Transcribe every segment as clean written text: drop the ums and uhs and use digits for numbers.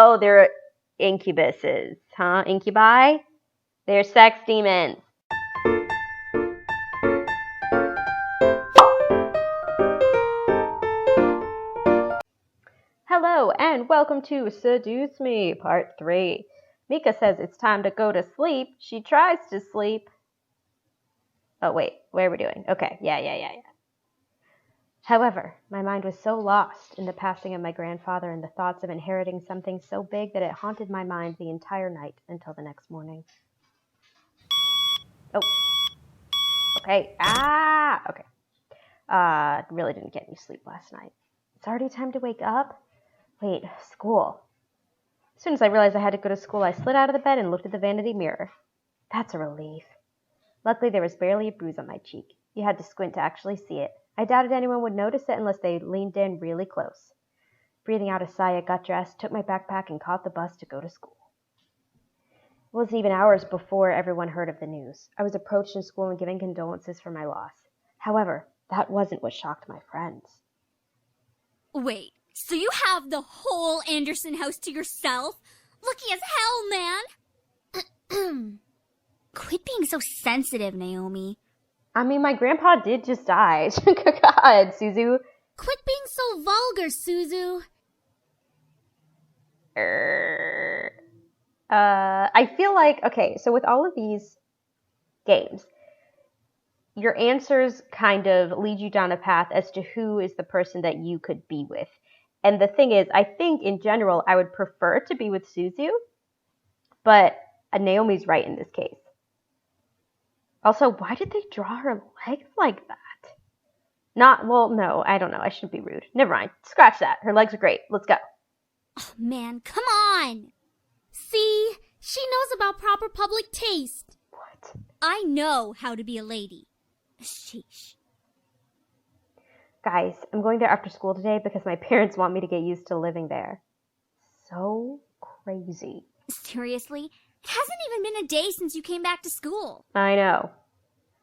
Oh, they're incubuses, huh? Incubi? They're sex demons. Hello, and welcome to Seduce Me, Part 3. Mika says it's time to go to sleep. She tries to sleep. Oh, wait, what are we doing? Okay, yeah. However, my mind was so lost in the passing of my grandfather and the thoughts of inheriting something so big that it haunted my mind the entire night until the next morning. Oh. Okay. Okay. Really didn't get any sleep last night. It's already time to wake up? Wait, school. As soon as I realized I had to go to school, I slid out of the bed and looked at the vanity mirror. That's a relief. Luckily, there was barely a bruise on my cheek. You had to squint to actually see it. I doubted anyone would notice it unless they leaned in really close. Breathing out a sigh, I got dressed, took my backpack, and caught the bus to go to school. It wasn't even hours before everyone heard of the news. I was approached in school and given condolences for my loss. However, that wasn't what shocked my friends. Wait, so you have the whole Anderson house to yourself? Lucky as hell, man! Quit being so sensitive, Naomi. I mean, my grandpa did just die. God, Suzu. Quit being so vulgar, Suzu. I feel like, okay, so with all of these games, your answers kind of lead you down a path as to who is the person that you could be with. And the thing is, I think in general, I would prefer to be with Suzu, but Naomi's right in this case. Also, why did they draw her legs like that? No, I don't know. I shouldn't be rude. Never mind. Scratch that. Her legs are great. Let's go. Oh, man, come on. See, she knows about proper public taste. What? I know how to be a lady. Sheesh. Guys, I'm going there after school today because my parents want me to get used to living there. So crazy. Seriously? It hasn't even been a day since you came back to school. I know.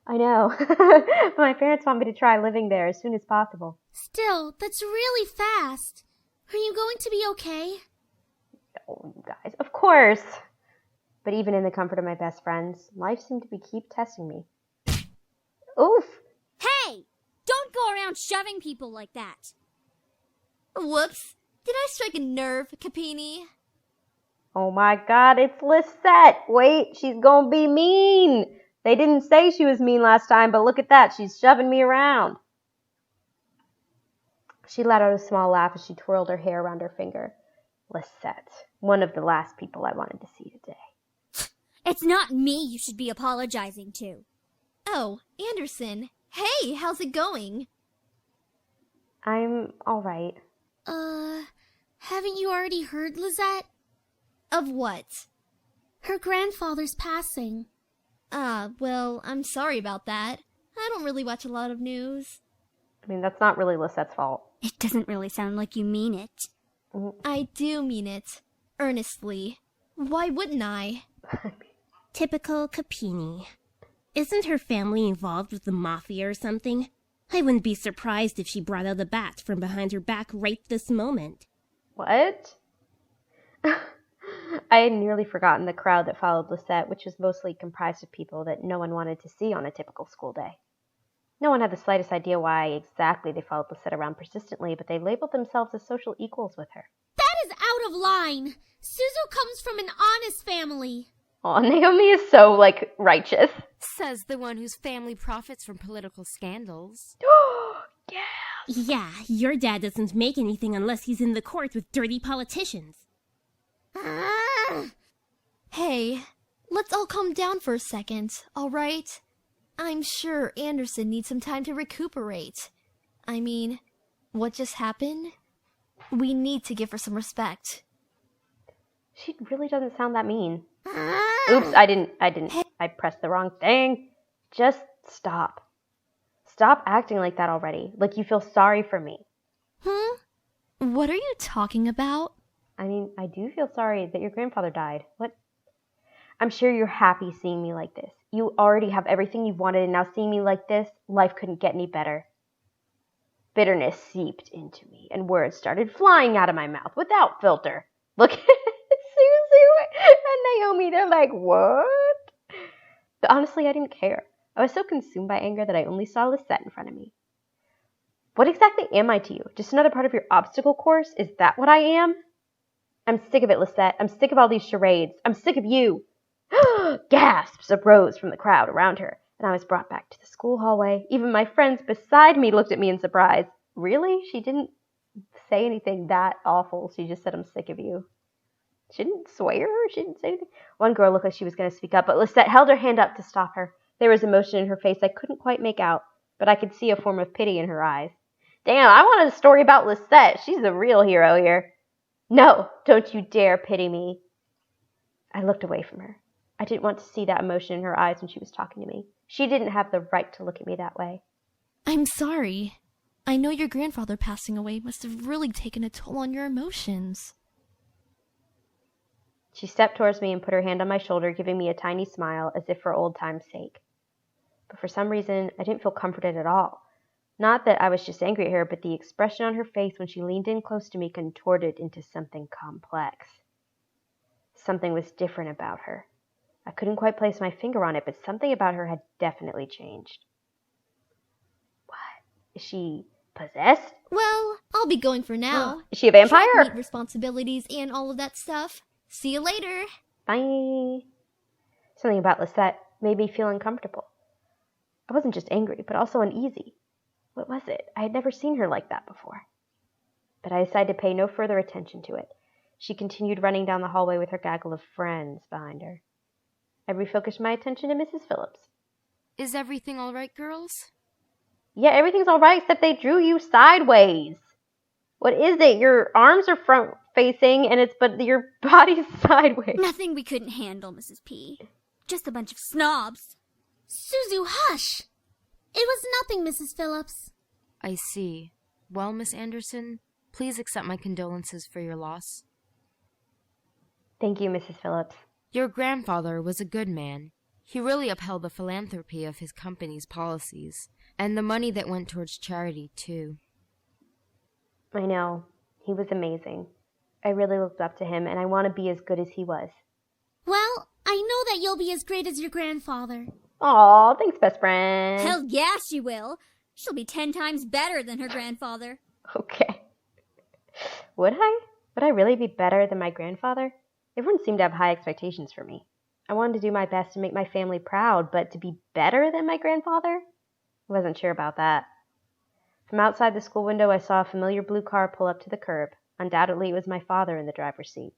But my parents want me to try living there as soon as possible. Still, that's really fast. Are you going to be okay? Oh, you guys, of course. But even in the comfort of my best friends, life seemed to keep testing me. Oof. Hey! Don't go around shoving people like that. Whoops. Did I strike a nerve, Capini? Oh my God, it's Lisette. Wait, she's gonna be mean. They didn't say she was mean last time, but look at that. She's shoving me around. She let out a small laugh as she twirled her hair around her finger. Lisette, one of the last people I wanted to see today. It's not me you should be apologizing to. Oh, Anderson. Hey, how's it going? I'm all right. Haven't you already heard, Lizette? Of what? Her grandfather's passing. Well, I'm sorry about that. I don't really watch a lot of news. I mean, that's not really Lisette's fault. It doesn't really sound like you mean it. I do mean it. Earnestly. Why wouldn't I? Typical Capini. Isn't her family involved with the mafia or something? I wouldn't be surprised if she brought out a bat from behind her back right this moment. What? I had nearly forgotten the crowd that followed Lisette, which was mostly comprised of people that no one wanted to see on a typical school day. No one had the slightest idea why exactly they followed Lisette around persistently, but they labeled themselves as social equals with her. That is out of line. Suzu comes from an honest family. Oh, Naomi is so, righteous. Says the one whose family profits from political scandals. Yeah. Yeah, your dad doesn't make anything unless he's in the court with dirty politicians. Hey, let's all calm down for a second, all right? I'm sure Anderson needs some time to recuperate. I mean, what just happened? We need to give her some respect. She really doesn't sound that mean. Oops, I didn't. I pressed the wrong thing. Just stop. Stop acting like that already. Like you feel sorry for me. What are you talking about? I mean, I do feel sorry that your grandfather died. What? I'm sure you're happy seeing me like this. You already have everything you've wanted, and now seeing me like this, life couldn't get any better. Bitterness seeped into me, and words started flying out of my mouth without filter. Look Naomi. They're like, what? But honestly, I didn't care. I was so consumed by anger that I only saw Lisette in front of me. What exactly am I to you? Just another part of your obstacle course? Is that what I am? I'm sick of it, Lisette. I'm sick of all these charades. I'm sick of you. Gasps arose from the crowd around her, and I was brought back to the school hallway. Even my friends beside me looked at me in surprise. Really? She didn't say anything that awful. She just said, I'm sick of you. She didn't swear. She didn't say anything. One girl looked like she was going to speak up, but Lisette held her hand up to stop her. There was emotion in her face I couldn't quite make out, but I could see a form of pity in her eyes. Damn, I wanted a story about Lisette. She's the real hero here. No, don't you dare pity me. I looked away from her. I didn't want to see that emotion in her eyes when she was talking to me. She didn't have the right to look at me that way. I'm sorry. I know your grandfather passing away must have really taken a toll on your emotions. She stepped towards me and put her hand on my shoulder, giving me a tiny smile as if for old time's sake. But for some reason, I didn't feel comforted at all. Not that I was just angry at her, but the expression on her face when she leaned in close to me contorted into something complex. Something was different about her. I couldn't quite place my finger on it, but something about her had definitely changed. What? Is she possessed? Well, I'll be going for now. Is she a vampire? Track meet responsibilities and all of that stuff. See you later. Bye. Something about Lisette made me feel uncomfortable. I wasn't just angry, but also uneasy. What was it? I had never seen her like that before. But I decided to pay no further attention to it. She continued running down the hallway with her gaggle of friends behind her. I refocused my attention to Mrs. Phillips. Is everything all right, girls? Yeah, everything's all right, except they drew you sideways. What is it? Your arms are front-facing, but your body's sideways. Nothing we couldn't handle, Mrs. P. Just a bunch of snobs. Suzu, hush! It was nothing, Mrs. Phillips. I see. Well, Miss Anderson, please accept my condolences for your loss. Thank you, Mrs. Phillips. Your grandfather was a good man. He really upheld the philanthropy of his company's policies, and the money that went towards charity, too. I know. He was amazing. I really looked up to him, and I want to be as good as he was. Well, I know that you'll be as great as your grandfather. Aw, thanks, best friend. Hell yeah, she will. She'll be 10 times better than her grandfather. Okay. Would I? Would I really be better than my grandfather? Everyone seemed to have high expectations for me. I wanted to do my best to make my family proud, but to be better than my grandfather? I wasn't sure about that. From outside the school window, I saw a familiar blue car pull up to the curb. Undoubtedly, it was my father in the driver's seat.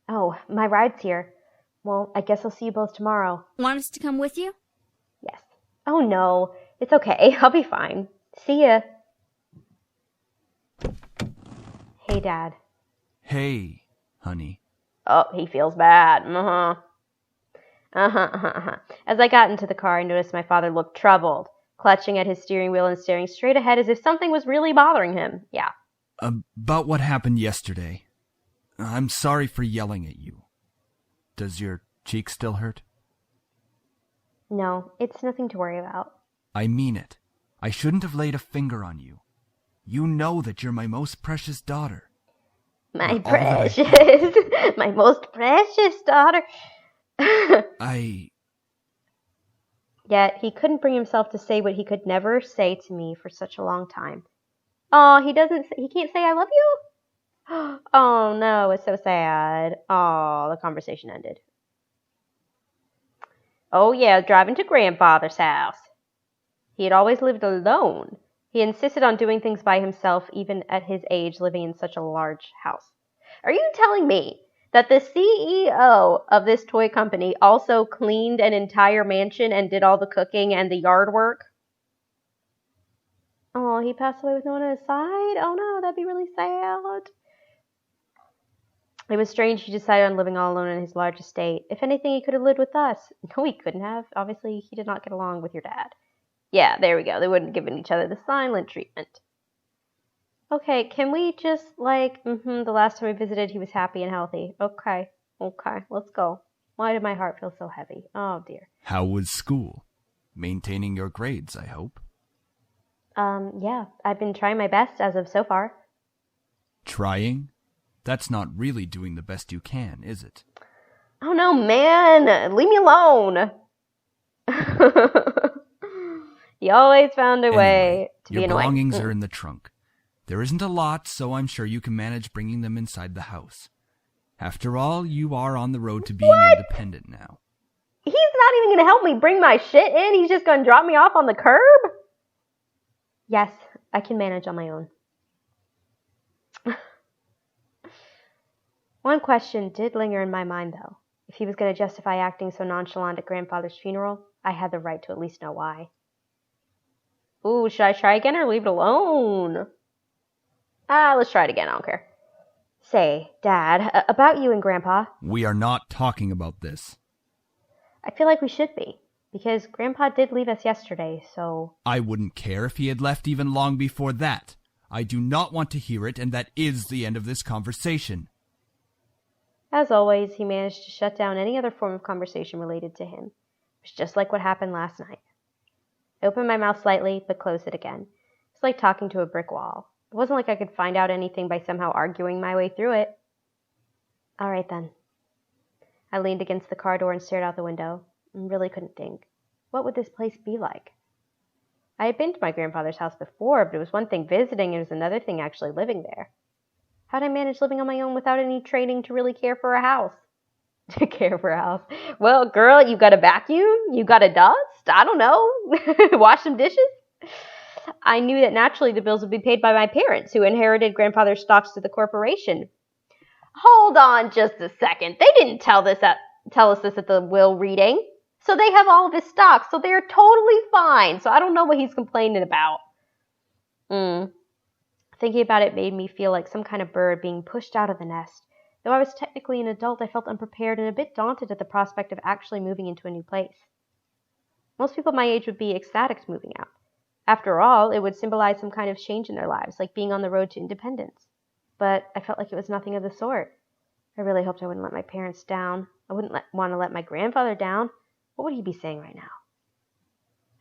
Oh, my ride's here. Well, I guess I'll see you both tomorrow. Want us to come with you? Yes. Oh, no. It's okay. I'll be fine. See ya. Hey, Dad. Hey, honey. Oh, he feels bad. As I got into the car, I noticed my father looked troubled, clutching at his steering wheel and staring straight ahead as if something was really bothering him. Yeah. About what happened yesterday. I'm sorry for yelling at you. Does your cheek still hurt? No, it's nothing to worry about. I mean it. I shouldn't have laid a finger on you. You know that you're my most precious daughter. My precious, my most precious daughter. Yet he couldn't bring himself to say what he could never say to me for such a long time. Oh, he can't say I love you? Oh no, it's so sad. Oh, the conversation ended. Oh yeah, driving to grandfather's house. He had always lived alone. He insisted on doing things by himself, even at his age, living in such a large house. Are you telling me that the CEO of this toy company also cleaned an entire mansion and did all the cooking and the yard work? Oh, he passed away with no one on his side? Oh no, that'd be really sad. It was strange he decided on living all alone in his large estate. If anything, he could have lived with us. No, he couldn't have. Obviously, he did not get along with your dad. Yeah, there we go. They wouldn't have given each other the silent treatment. Okay, can we just, the last time we visited, he was happy and healthy. Okay, let's go. Why did my heart feel so heavy? Oh, dear. How was school? Maintaining your grades, I hope. Yeah, I've been trying my best as of so far. Trying? That's not really doing the best you can, is it? Oh no, man! Leave me alone! He always found a way to be your annoying. belongings are in the trunk. There isn't a lot, so I'm sure you can manage bringing them inside the house. After all, you are on the road to being independent now. He's not even going to help me bring my shit in. He's just going to drop me off on the curb? Yes, I can manage on my own. One question did linger in my mind, though. If he was going to justify acting so nonchalant at grandfather's funeral, I had the right to at least know why. Ooh, should I try again or leave it alone? Let's try it again. I don't care. Say, Dad, about you and Grandpa. We are not talking about this. I feel like we should be, because Grandpa did leave us yesterday, so... I wouldn't care if he had left even long before that. I do not want to hear it, and that is the end of this conversation. As always, he managed to shut down any other form of conversation related to him. It was just like what happened last night. I opened my mouth slightly, but closed it again. It's like talking to a brick wall. It wasn't like I could find out anything by somehow arguing my way through it. All right, then. I leaned against the car door and stared out the window, and really couldn't think. What would this place be like? I had been to my grandfather's house before, but it was one thing visiting, and it was another thing actually living there. How'd I manage living on my own without any training to really care for a house? To care for a house? Well, girl, you got a vacuum? You got a dust? I don't know. Wash some dishes? I knew that naturally the bills would be paid by my parents, who inherited grandfather's stocks to the corporation. Hold on just a second. They didn't tell us this at the will reading. So they have all of his stocks, so they're totally fine. So I don't know what he's complaining about. Thinking about it made me feel like some kind of bird being pushed out of the nest. Though I was technically an adult, I felt unprepared and a bit daunted at the prospect of actually moving into a new place. Most people my age would be ecstatic to moving out. After all, it would symbolize some kind of change in their lives, like being on the road to independence. But I felt like it was nothing of the sort. I really hoped I wouldn't let my parents down. I wouldn't want to let my grandfather down. What would he be saying right now?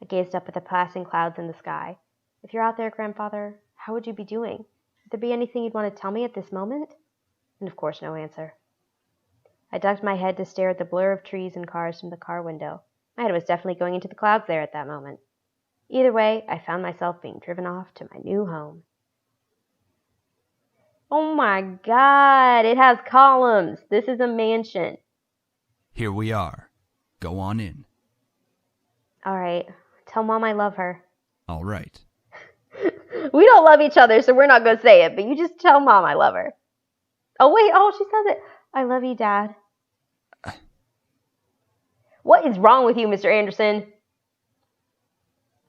I gazed up at the passing clouds in the sky. If you're out there, Grandfather, how would you be doing? Would there be anything you'd want to tell me at this moment? And of course, no answer. I ducked my head to stare at the blur of trees and cars from the car window. My head was definitely going into the clouds there at that moment. Either way, I found myself being driven off to my new home. Oh my God, it has columns. This is a mansion. Here we are. Go on in. All right, tell Mom I love her. All right. We don't love each other, so we're not going to say it, but you just tell Mom I love her. Oh, wait, she says it. I love you, Dad. What is wrong with you, Mr. Anderson?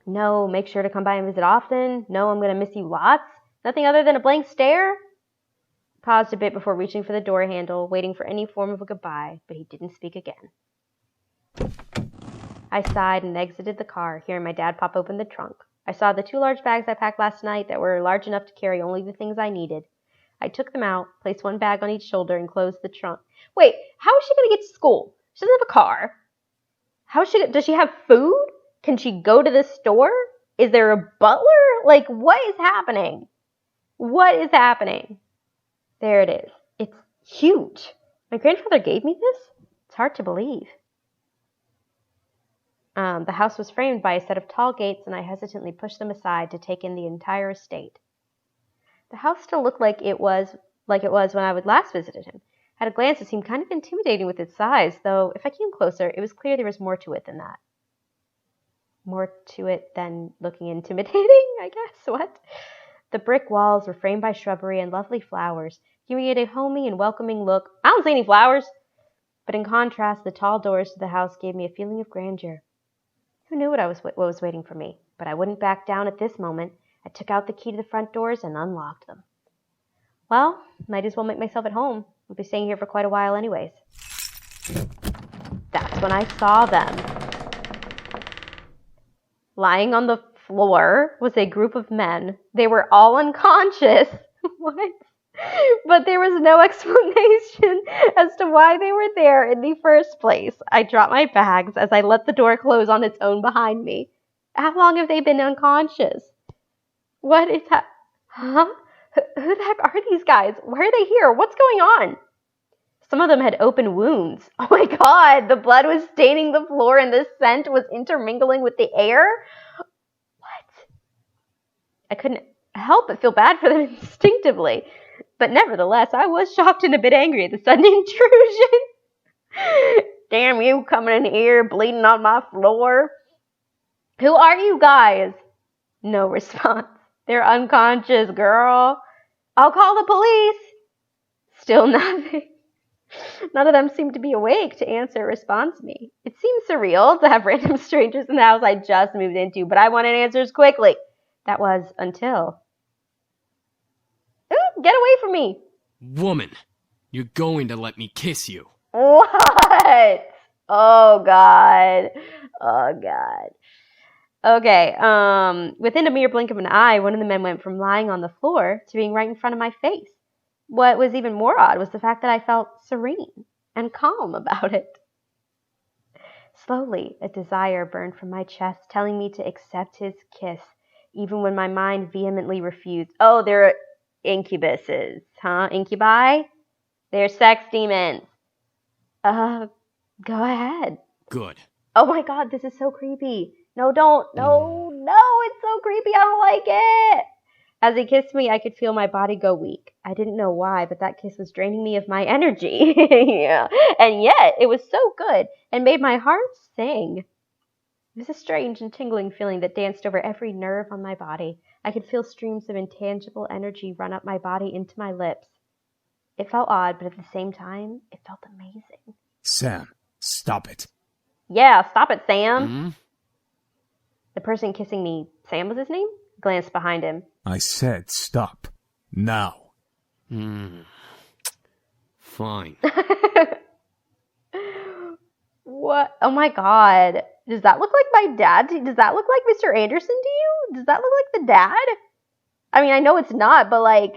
No, make sure to come by and visit often. No, I'm going to miss you lots. Nothing other than a blank stare? Paused a bit before reaching for the door handle, waiting for any form of a goodbye, but he didn't speak again. I sighed and exited the car, hearing my dad pop open the trunk. I saw the 2 large bags I packed last night that were large enough to carry only the things I needed. I took them out, placed one bag on each shoulder, and closed the trunk. Wait, how is she going to get to school? She doesn't have a car. Does she have food? Can she go to the store? Is there a butler? Like, what is happening? What is happening? There it is. It's huge. My grandfather gave me this? It's hard to believe. The house was framed by a set of tall gates, and I hesitantly pushed them aside to take in the entire estate. The house still looked like it was when I would last visited him. At a glance, it seemed kind of intimidating with its size, though if I came closer, it was clear there was more to it than that. More to it than looking intimidating, I guess. What? The brick walls were framed by shrubbery and lovely flowers, giving it a homey and welcoming look. I don't see any flowers! But in contrast, the tall doors to the house gave me a feeling of grandeur. Who knew what was waiting for me? But I wouldn't back down at this moment. I took out the key to the front doors and unlocked them. Well, might as well make myself at home. I'll be staying here for quite a while anyways. That's when I saw them. Lying on the floor was a group of men. They were all unconscious. What? But there was no explanation as to why they were there in the first place. I dropped my bags as I let the door close on its own behind me. How long have they been unconscious? What is that? Huh? Who the heck are these guys? Why are they here? What's going on? Some of them had open wounds. Oh my god, the blood was staining the floor and the scent was intermingling with the air? What? I couldn't help but feel bad for them instinctively. But nevertheless, I was shocked and a bit angry at the sudden intrusion. Damn you, coming in here, bleeding on my floor. Who are you guys? No response. They're unconscious, girl. I'll call the police. Still nothing. None of them seemed to be awake to answer or respond to me. It seemed surreal to have random strangers in the house I just moved into, but I wanted answers quickly. That was until... Ooh, get away from me. Woman, you're going to let me kiss you. What? Oh, God. Oh, God. Okay, within a mere blink of an eye, one of the men went from lying on the floor to being right in front of my face. What was even more odd was the fact that I felt serene and calm about it. Slowly, a desire burned from my chest, telling me to accept his kiss, even when my mind vehemently refused. Oh, they're incubuses, huh? Incubi? They're sex demons. Go ahead. Good. Oh my god, this is so creepy. No, don't. No, it's so creepy. I don't like it. As he kissed me, I could feel my body go weak. I didn't know why, but that kiss was draining me of my energy. Yeah. And yet, it was so good and made my heart sing. It was a strange and tingling feeling that danced over every nerve on my body. I could feel streams of intangible energy run up my body into my lips. It felt odd, but at the same time, it felt amazing. Sam, stop it. Yeah, stop it, Sam. Hmm? The person kissing me, Sam was his name? Glanced behind him. I said stop. Now. Fine. What? Oh my god. Does that look like my dad? Does that look like Mr. Anderson to you? Does that look like the dad? I mean, I know it's not, but like...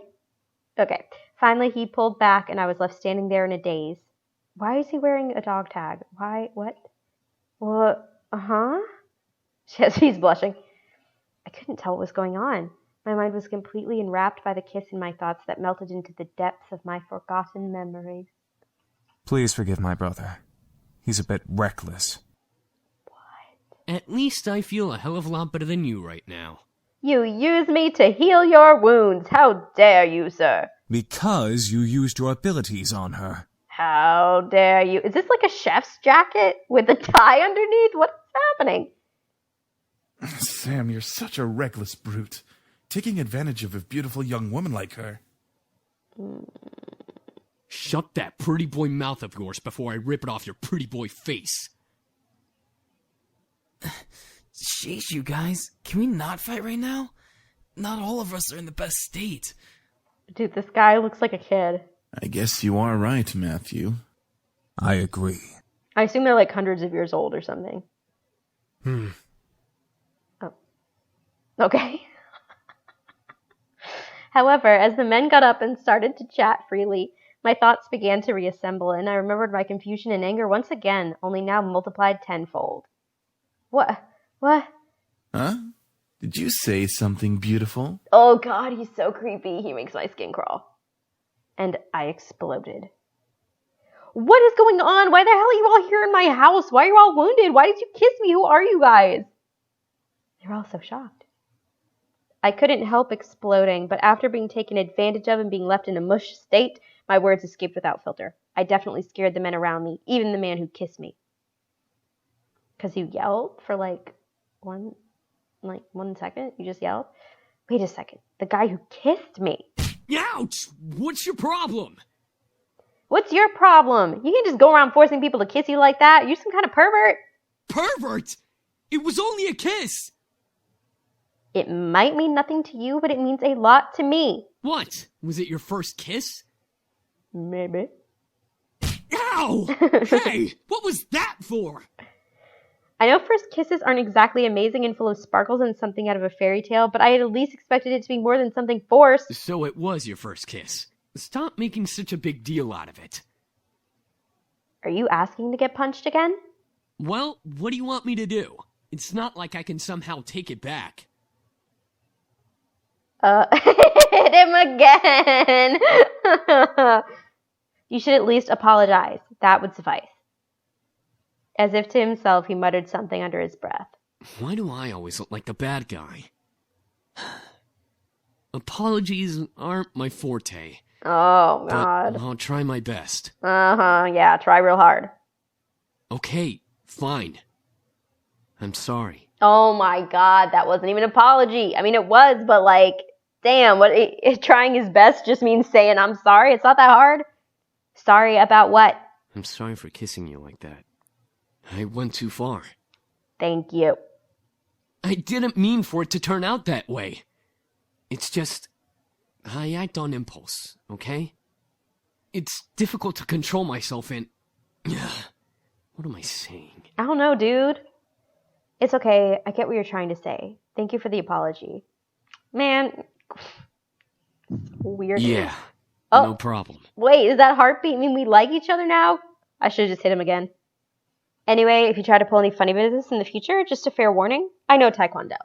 Okay. Finally, he pulled back and I was left standing there in a daze. Why is he wearing a dog tag? Why? What? What? Uh-huh? She's blushing. I couldn't tell what was going on. My mind was completely enwrapped by the kiss and my thoughts that melted into the depths of my forgotten memories. Please forgive my brother. He's a bit reckless. At least I feel a hell of a lot better than you right now. You use me to heal your wounds. How dare you, sir? Because you used your abilities on her. How dare you? Is this like a chef's jacket with a tie underneath? What's happening? Sam, you're such a reckless brute. Taking advantage of a beautiful young woman like her. Shut that pretty boy mouth of yours before I rip it off your pretty boy face. Sheesh, you guys. Can we not fight right now? Not all of us are in the best state. Dude, this guy looks like a kid. I guess you are right, Matthew. I agree. I assume they're like hundreds of years old or something. Oh. Okay. However, as the men got up and started to chat freely, my thoughts began to reassemble, and I remembered my confusion and anger once again, only now multiplied tenfold. What? Huh? Did you say something beautiful? Oh god, he's so creepy. He makes my skin crawl. And I exploded. What is going on? Why the hell are you all here in my house? Why are you all wounded? Why did you kiss me? Who are you guys? They were all so shocked. I couldn't help exploding, but after being taken advantage of and being left in a mush state, my words escaped without filter. I definitely scared the men around me, even the man who kissed me. Because you yelled for like one second? You just yelled? Wait a second. The guy who kissed me. Ouch! What's your problem? What's your problem? You can't just go around forcing people to kiss you like that. You're some kind of pervert. Pervert? It was only a kiss. It might mean nothing to you, but it means a lot to me. What? Was it your first kiss? Maybe. Ow! Hey, what was that for? I know first kisses aren't exactly amazing and full of sparkles and something out of a fairy tale, but I had at least expected it to be more than something forced. So it was your first kiss. Stop making such a big deal out of it. Are you asking to get punched again? Well, what do you want me to do? It's not like I can somehow take it back. Hit him again! You should at least apologize. That would suffice. As if to himself, he muttered something under his breath. Why do I always look like the bad guy? Apologies aren't my forte. Oh, God. But I'll try my best. Uh-huh, yeah, try real hard. Okay, fine. I'm sorry. Oh my God, that wasn't even an apology. I mean, it was, but like, damn, trying his best just means saying I'm sorry? It's not that hard. Sorry about what? I'm sorry for kissing you like that. I went too far. Thank you. I didn't mean for it to turn out that way. It's just, I act on impulse, okay? It's difficult to control myself and... What am I saying? I don't know, dude. It's okay. I get what you're trying to say. Thank you for the apology. Man. Weird. Yeah. Oh, no problem. Wait, does that heartbeat mean we like each other now? I should have just hit him again. Anyway, if you try to pull any funny business in the future, just a fair warning, I know Taekwondo.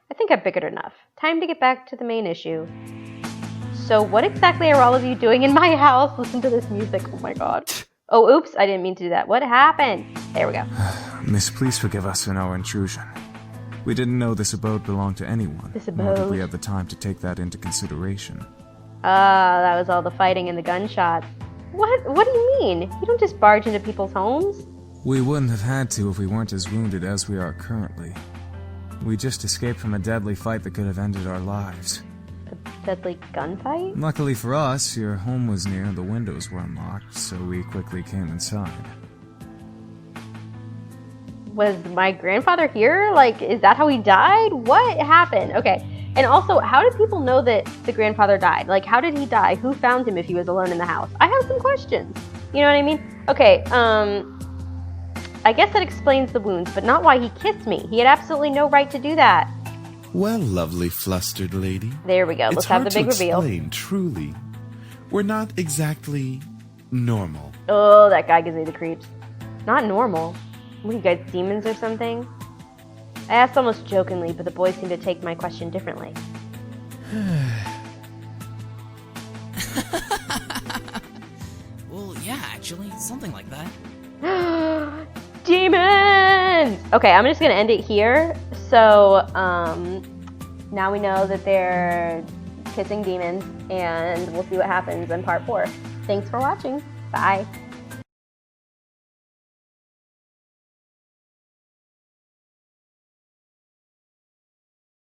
I think I've bickered enough. Time to get back to the main issue. So what exactly are all of you doing in my house? Listen to this music. Oh my God. Oh, oops. I didn't mean to do that. What happened? There we go. Miss, please forgive us in our intrusion. We didn't know this abode belonged to anyone. This Nor did abode. we have the time to take that into consideration. Ah, that was all the fighting and the gunshots. What do you mean? You don't just barge into people's homes? We wouldn't have had to if we weren't as wounded as we are currently. We just escaped from a deadly fight that could have ended our lives. A deadly gunfight? Luckily for us, your home was near and the windows were unlocked, so we quickly came inside. Was my grandfather here? Like, is that how he died? What happened? Okay. And also, how did people know that the grandfather died? Like, how did he die? Who found him if he was alone in the house? I have some questions. You know what I mean? Okay, I guess that explains the wounds, but not why he kissed me. He had absolutely no right to do that. Well, lovely flustered lady. There we go. Let's have the big reveal. It's hard to explain, truly. We're not exactly normal. Oh, that guy gives me the creeps. Not normal. What are you guys, demons or something? I asked almost jokingly, but the boys seemed to take my question differently. Well, yeah, actually, something like that. Demons! Okay, I'm just gonna end it here. So, now we know that they're kissing demons, and we'll see what happens in part 4. Thanks for watching. Bye.